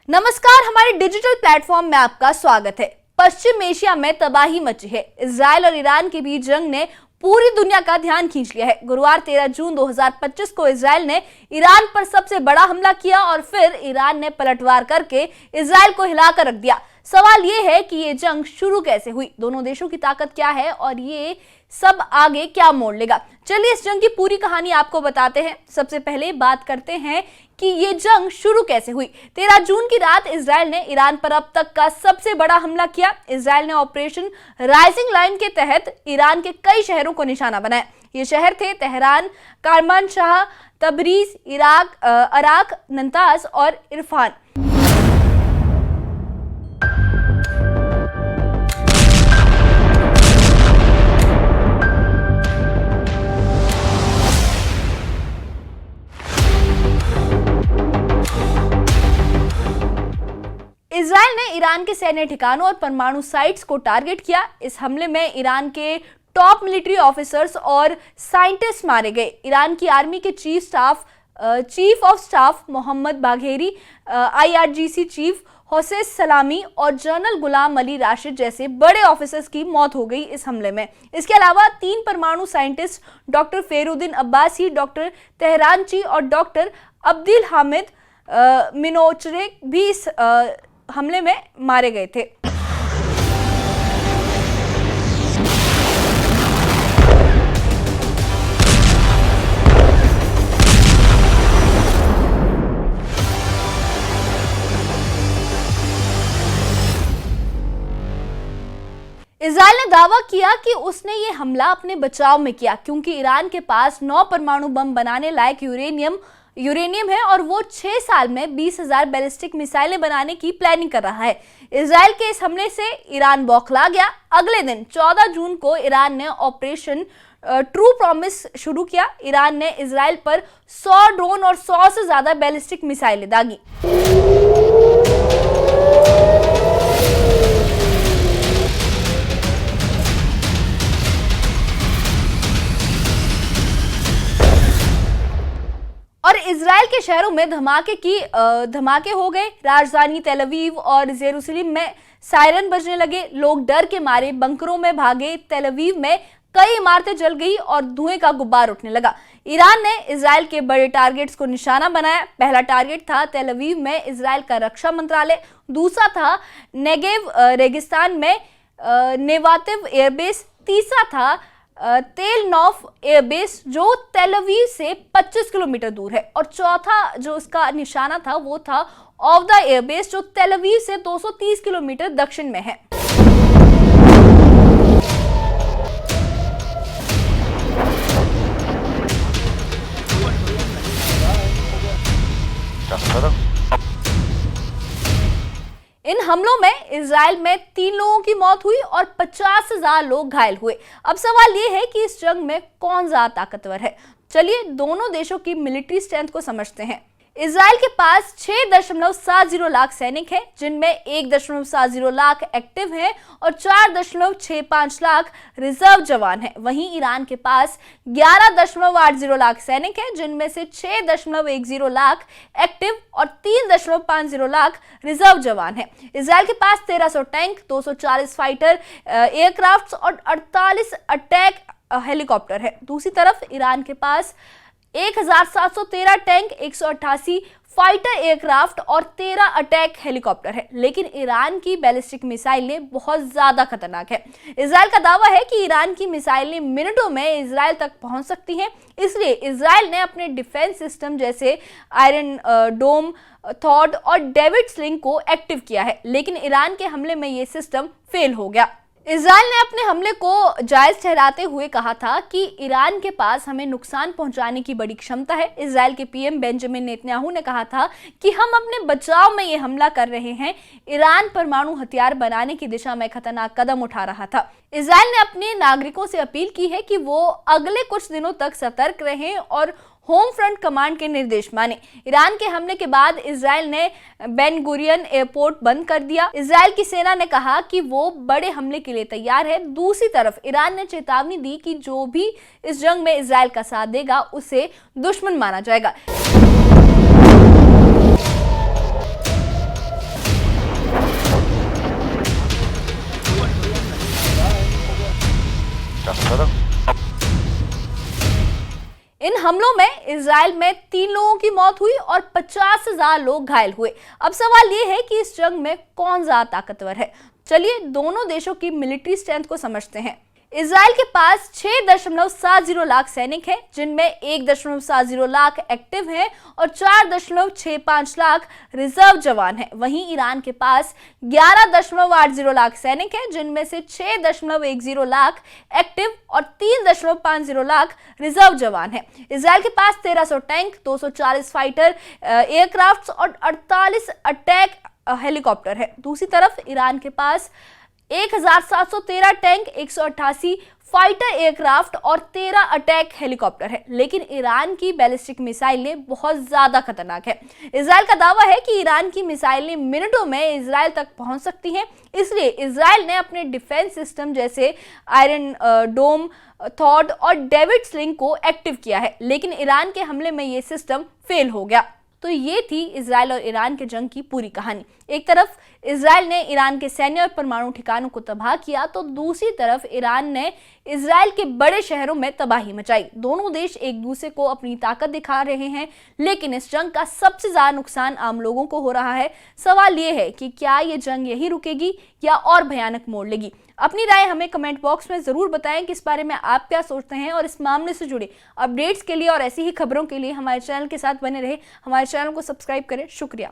नमस्कार, हमारे digital platform में आपका स्वागत है। पश्चिम एशिया में तबाही मची है। इजराइल और ईरान के बीच जंग ने पूरी दुनिया का ध्यान खींच लिया है। गुरुवार 13 जून 2025 को इजराइल ने ईरान पर सबसे बड़ा हमला किया और फिर ईरान ने पलटवार करके इजराइल को हिलाकर रख दिया। सवाल ये है कि ये जंग शुरू कैसे हुई, दोनों देशों की ताकत क्या है और ये सब आगे क्या मोड़ लेगा। चलिए इस जंग की पूरी कहानी आपको बताते हैं। सबसे पहले बात करते हैं कि ये जंग शुरू कैसे हुई। 13 जून की रात इजराइल ने ईरान पर अब तक का सबसे बड़ा हमला किया। इजराइल ने ऑपरेशन राइजिंग लाइन के तहत ईरान के कई शहरों को निशाना बनाया। ये शहर थे तेहरान, करमानशाह, तबरीज, अराक, नंताज और इरफान। इजराइल ने ईरान के सैन्य ठिकानों और परमाणु साइट्स को टारगेट किया। इस हमले में ईरान के टॉप मिलिट्री ऑफिसर्स और साइंटिस्ट मारे गए। ईरान की आर्मी के chief of staff Mohammad Bagheri, IRGC chief Hossein Salami और जनरल गुलाम अली राशिद जैसे बड़े ऑफिसर्स की मौत हो गई इस हमले में। इसके अलावा 3 परमाणु साइंटिस्ट डॉक्टर फेरुद्दीन अब्बासी, डॉक्टर तेहरानची और डॉक्टर अब्दिल हामिद मिनोचरेक भी इस हमले में मारे गए थे। इजराइल ने दावा किया कि उसने ये हमला अपने बचाव में किया क्योंकि ईरान के पास 9 परमाणु बम बनाने लायक यूरेनियम है और वो 6 साल में 20,000 बैलिस्टिक मिसाइलें बनाने की प्लानिंग कर रहा है। इजराइल के इस हमले से ईरान बौखला गया। अगले दिन 14 जून को ईरान ने ऑपरेशन ट्रू प्रॉमिस शुरू किया। ईरान ने इजराइल पर 100 ड्रोन और 100 से ज्यादा बैलिस्टिक मिसाइलें दागी। और इजराइल के शहरों में धमाके हो गए। राजधानी तेल अवीव और जेरूसलम में सायरन बजने लगे। लोग डर के मारे बंकरों में भागे। तेल अवीव में कई इमारतें जल गई और धुएं का गुब्बार उठने लगा। ईरान ने इजराइल के बड़े टारगेट्स को निशाना बनाया। पहला टारगेट था तेल अवीव में इजराइल का रक्षा मंत्रालय। दूसरा था नेगेव रेगिस्तान में नेवातिव एयरबेस। तीसरा था तेल नौफ एयरबेस जो तेल अवीव से 25 किलोमीटर दूर है। और चौथा जो इसका निशाना था वो था ऑवदा एयरबेस जो तेल अवीव से 230 किलोमीटर दक्षिण में है। इन हमलों में इजराइल में 3 लोगों की मौत हुई और 50 से ज्यादा लोग घायल हुए। अब सवाल ये है कि इस जंग में कौन ज्यादा ताकतवर है। चलिए दोनों देशों की मिलिट्री स्ट्रेंथ को समझते हैं। इजराइल के पास 6.70 लाख सैनिक हैं, जिनमें 1.70 लाख एक्टिव हैं और 4.65 लाख रिजर्व जवान हैं। वहीं ईरान के पास 11.80 लाख सैनिक हैं, जिनमें से 6.10 लाख एक्टिव और 3.50 लाख रिजर्व जवान हैं। इजराइल के पास 1300 टैंक, 240 फाइटर एयरक्राफ्ट और 48 अटैक हेलीकॉप्टर है। दूसरी तरफ ईरान के पास 1713 टैंक, 188 फाइटर एयरक्राफ्ट और 13 अटैक हेलीकॉप्टर है। लेकिन ईरान की बैलिस्टिक मिसाइलें बहुत ज्यादा खतरनाक है। इजराइल का दावा है कि ईरान की मिसाइलें मिनटों में इजराइल तक पहुंच सकती हैं। इसलिए इजराइल ने अपने डिफेंस सिस्टम जैसे आयरन डोम, थॉड और डेविड स्लिंग को एक्टिव किया है। लेकिन ईरान के हमले में ये सिस्टम फेल हो गया। इजराइल ने अपने हमले को जायज ठहराते हुए कहा था कि ईरान के पास हमें नुकसान पहुंचाने की बड़ी क्षमता है। इजराइल के PM बेंजामिन नेतन्याहू ने कहा था कि हम अपने बचाव में ये हमला कर रहे हैं। ईरान परमाणु हथियार बनाने की दिशा में खतरनाक कदम उठा रहा था। इजराइल ने अपने नागरिकों से अपील की है कि वो अगले कुछ दिनों तक सतर्क रहें और होम फ्रंट कमांड के निर्देश माने। ईरान के हमले के बाद इजराइल ने बेन गुरियन एयरपोर्ट बंद कर दिया। इजराइल की सेना ने कहा कि वो बड़े हमले के लिए तैयार है। दूसरी तरफ ईरान ने चेतावनी दी कि जो भी इस जंग में इजराइल का साथ देगा उसे दुश्मन माना जाएगा। हमलों में इजराइल में 3 लोगों की मौत हुई और 50 से ज्यादा लोग घायल हुए। अब सवाल ये है कि इस जंग में कौन ज्यादा ताकतवर है। चलिए दोनों देशों की मिलिट्री स्ट्रेंथ को समझते हैं। इजराइल के पास 6.70 लाख सैनिक हैं, जिनमें 1.70 लाख एक्टिव हैं और 4.65 लाख रिजर्व जवान हैं। वहीं ईरान के पास 11.80 लाख सैनिक हैं, जिनमें से 6.10 लाख एक्टिव और 3.50 लाख रिजर्व जवान हैं। इजराइल के पास 1300 टैंक, 240 फाइटर एयरक्राफ्ट और 48 अटैक हेलीकॉप्टर है। दूसरी तरफ ईरान के पास 1713 टैंक, 188 फाइटर एयरक्राफ्ट और 13 अटैक हेलीकॉप्टर है। लेकिन ईरान की बैलिस्टिक मिसाइलें बहुत ज्यादा खतरनाक है। इजराइल का दावा है कि ईरान की मिसाइलें मिनटों में इजराइल तक पहुंच सकती हैं। इसलिए इजराइल ने अपने डिफेंस सिस्टम जैसे आयरन डोम, थॉड और डेविड स्लिंग को एक्टिव किया है, लेकिन ईरान के हमले में ये सिस्टम फेल हो गया। तो ये थी इजराइल और ईरान के जंग की पूरी कहानी। एक तरफ इजराइल ने ईरान के सैन्य और परमाणु ठिकानों को तबाह किया, तो दूसरी तरफ ईरान ने इजराइल के बड़े शहरों में तबाही मचाई। दोनों देश एक दूसरे को अपनी ताकत दिखा रहे हैं, लेकिन इस जंग का सबसे ज्यादा नुकसान आम लोगों को हो रहा है। सवाल ये है कि क्या ये जंग यही रुकेगी या और भयानक मोड़ लेगी। अपनी राय हमें कमेंट बॉक्स में जरूर बताएं कि इस बारे में आप क्या सोचते हैं, और इस मामले से जुड़े अपडेट्स के लिए और ऐसी ही खबरों के लिए हमारे चैनल के साथ बने रहे। हमारे चैनल को सब्सक्राइब करें। शुक्रिया।